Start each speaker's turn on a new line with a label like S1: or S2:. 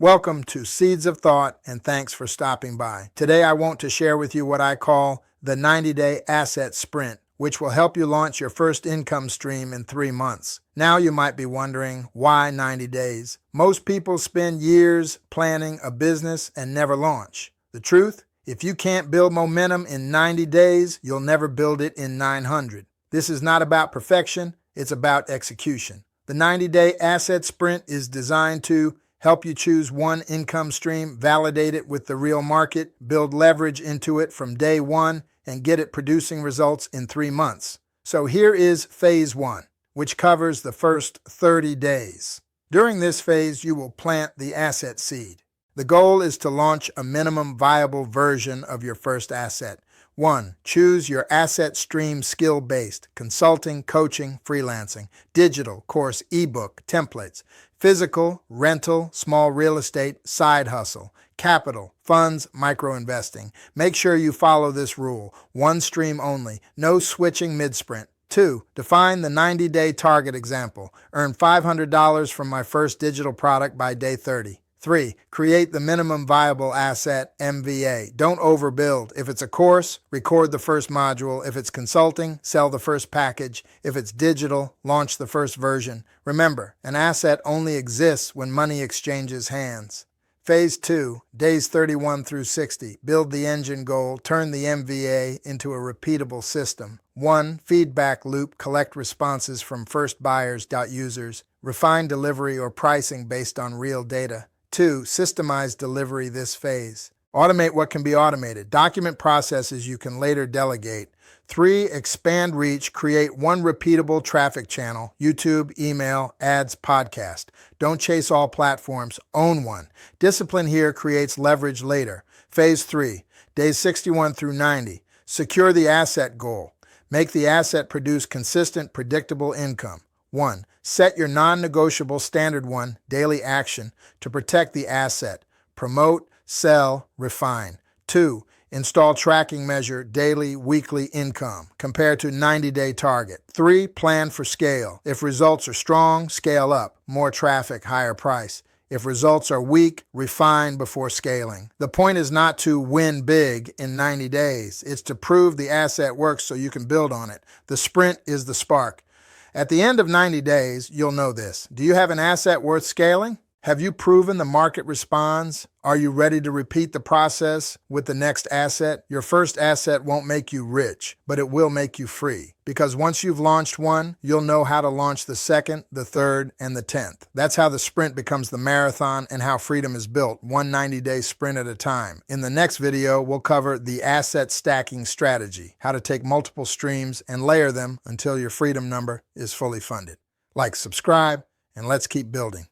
S1: Welcome to Seeds of Thought, and thanks for stopping by. Today I want to share with you what I call the 90-day asset sprint, which will help you launch your first income stream in 3 months. Now you might be wondering, why 90 days? Most people spend years planning a business and never launch. The truth? If you can't build momentum in 90 days, you'll never build it in 900. This is not about perfection, it's about execution. The 90-day asset sprint is designed to help you choose one income stream, validate it with the real market, build leverage into it from day one, and get it producing results in 3 months. So here is phase 1, which covers the first 30 days. During this phase, you will plant the asset seed. The goal is to launch a minimum viable version of your first asset. 1. Choose your asset stream skill-based: consulting, coaching, freelancing; digital, course, ebook, templates; physical, rental, small real estate, side hustle; capital, funds, micro-investing. Make sure you follow this rule: 1 stream only, no switching mid-sprint. 2. Define the 90-day target example. Earn $500 from my first digital product by day 30. 3. Create the minimum viable asset, MVA. Don't overbuild. If it's a course, record the first module. If it's consulting, sell the first package. If it's digital, launch the first version. Remember, an asset only exists when money exchanges hands. Phase 2, days 31 through 60. Build the engine goal. Turn the MVA into a repeatable system. 1. Feedback loop. Collect responses from first buyers, users. Refine delivery or pricing based on real data. 2. Systemize delivery this phase. Automate what can be automated. Document processes you can later delegate. 3. Expand reach. Create one repeatable traffic channel: YouTube, email, ads, podcast. Don't chase all platforms. Own one. Discipline here creates leverage later. Phase 3, days 61 through 90. Secure the asset goal. Make the asset produce consistent, predictable income. 1. Set your non-negotiable standard 1 daily action to protect the asset. Promote, sell, refine. 2. Install tracking measure daily, weekly income compared to 90-day target. 3. Plan for scale. If results are strong, scale up. More traffic, higher price. If results are weak, refine before scaling. The point is not to win big in 90 days. It's to prove the asset works so you can build on it. The sprint is the spark. At the end of 90 days, you'll know this. Do you have an asset worth scaling? Have you proven the market responds? Are you ready to repeat the process with the next asset? Your first asset won't make you rich, but it will make you free. Because once you've launched one, you'll know how to launch the second, the third, and the 10th. That's how the sprint becomes the marathon and how freedom is built, one 90-day sprint at a time. In the next video, we'll cover the asset stacking strategy, how to take multiple streams and layer them until your freedom number is fully funded. Like, subscribe, and let's keep building.